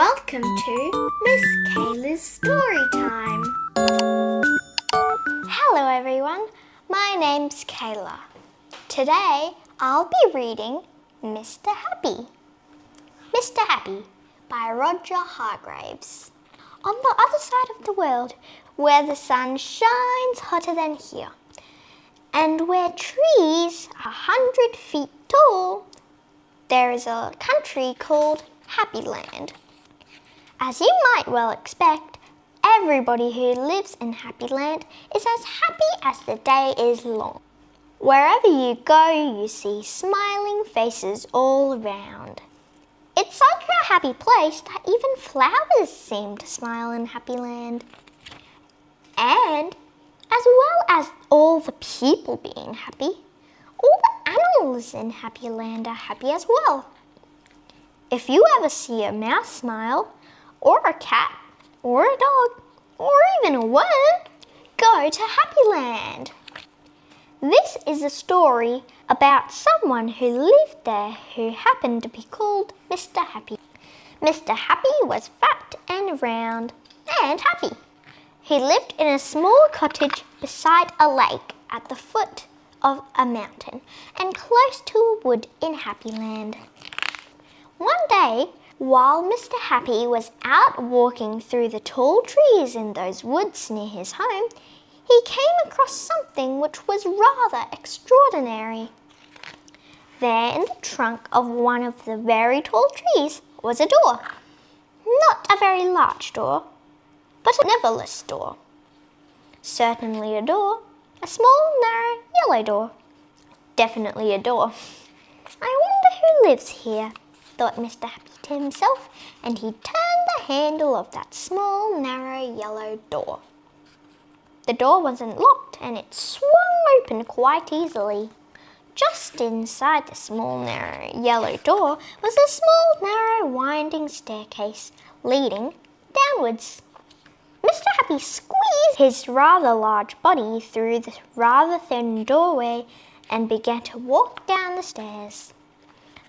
Welcome to Miss Kayla's Story Time. Hello everyone, my name's Kayla. Today I'll be reading Mr. Happy. Mr. Happy by Roger Hargreaves. On the other side of the world, where the sun shines hotter than here, and where trees are 100 feet tall, there is a country called Happy Land. As you might well expect, everybody who lives in Happy Land is as happy as the day is long. Wherever you go, you see smiling faces all around. It's such a happy place that even flowers seem to smile in Happy Land. And as well as all the people being happy, all the animals in Happy Land are happy as well. If you ever see a mouse smile, or a cat, or a dog, or even a worm, go to Happy Land. This is a story about someone who lived there who happened to be called Mr. Happy. Mr. Happy was fat and round and happy. He lived in a small cottage beside a lake at the foot of a mountain and close to a wood in Happy Land. One day, while Mr. Happy was out walking through the tall trees in those woods near his home, he came across something which was rather extraordinary. There in the trunk of one of the very tall trees was a door. Not a very large door, but a nevertheless door. Certainly a door, a small, narrow, yellow door. Definitely a door. I wonder who lives here, thought Mr. Happy to himself, and he turned the handle of that small, narrow, yellow door. The door wasn't locked, and it swung open quite easily. Just inside the small, narrow, yellow door was a small, narrow, winding staircase leading downwards. Mr. Happy squeezed his rather large body through the rather thin doorway and began to walk down the stairs.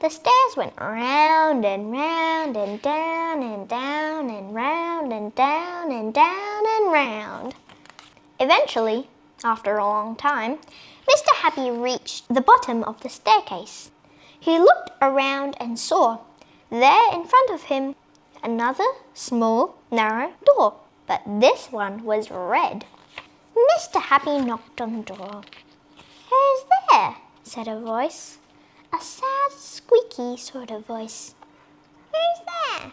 The stairs went round and round and down and down and round and down and down and round. Eventually, after a long time, Mr. Happy reached the bottom of the staircase. He looked around and saw, there in front of him, another small, narrow door, but this one was red. Mr. Happy knocked on the door. "Who's there?" said a voice. A sad, squeaky sort of voice. "Who's there?"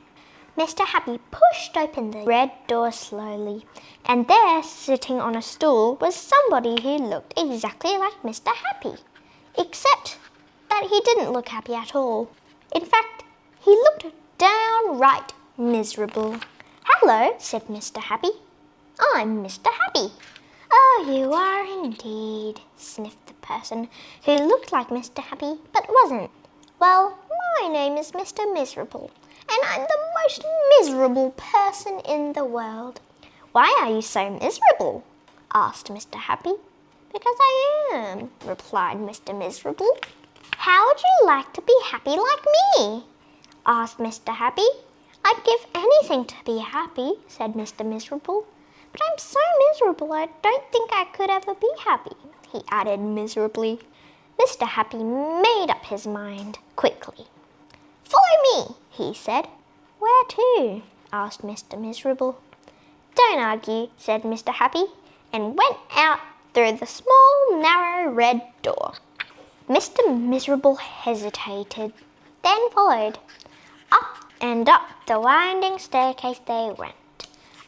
Mr. Happy pushed open the red door slowly, and there, sitting on a stool, was somebody who looked exactly like Mr. Happy, except that he didn't look happy at all. In fact, he looked downright miserable. "Hello," said Mr. Happy. "I'm Mr. Happy." "Oh, you are indeed," sniffed the person who looked like Mr. Happy but wasn't. "Well, my name is Mr. Miserable, and I'm the most miserable person in the world." "Why are you so miserable?" asked Mr. Happy. "Because I am," replied Mr. Miserable. "How would you like to be happy like me?" asked Mr. Happy. "I'd give anything to be happy," said Mr. Miserable. "But I'm so miserable I don't think I could ever be happy," he added miserably. Mr. Happy made up his mind quickly. "Follow me," he said. "Where to?" asked Mr. Miserable. "Don't argue," said Mr. Happy, and went out through the small, narrow, red door. Mr. Miserable hesitated, then followed. Up and up the winding staircase they went.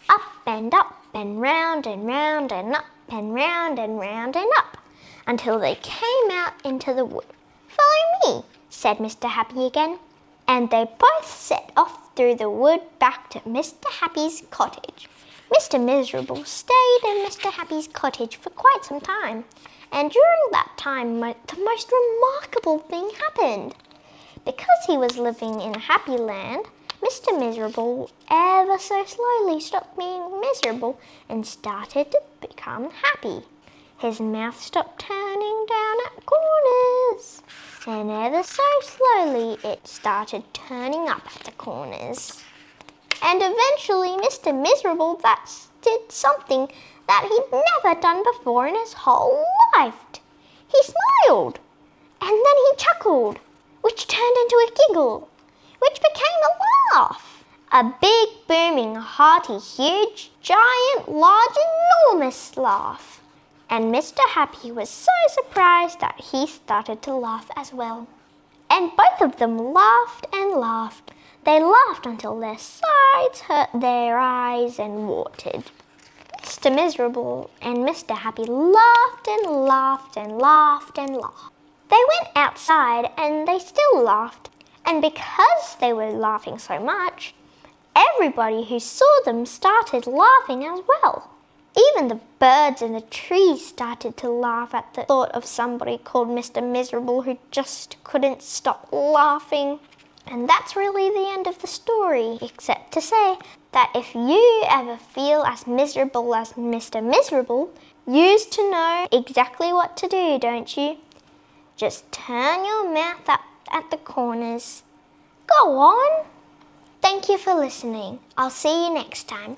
Up and round and round and up and round and up, until they came out into the wood. "Follow me," said Mr. Happy again, and they both set off through the wood back to Mr. Happy's cottage. Mr. Miserable stayed in Mr. Happy's cottage for quite some time, and during that time the most remarkable thing happened. Because he was living in a happy land, Mr. Miserable ever so slowly stopped being miserable and started to become happy. His mouth stopped turning down at corners, and ever so slowly it started turning up at the corners. And eventually Mr. Miserable did something that he'd never done before in his whole life. He smiled, and then he chuckled, which turned into a giggle, which became a laugh. A big, booming, hearty, huge, giant, large, enormous laugh. And Mr. Happy was so surprised that he started to laugh as well. And both of them laughed and laughed. They laughed until their sides hurt their eyes and watered. Mr. Miserable and Mr. Happy laughed and laughed and laughed and laughed. They went outside and they still laughed. And because they were laughing so much, everybody who saw them started laughing as well. Even the birds in the trees started to laugh at the thought of somebody called Mr. Miserable who just couldn't stop laughing. And that's really the end of the story, except to say that if you ever feel as miserable as Mr. Miserable, you used to know exactly what to do, don't you? Just turn your mouth up at the corners. Go on! Thank you for listening. I'll see you next time.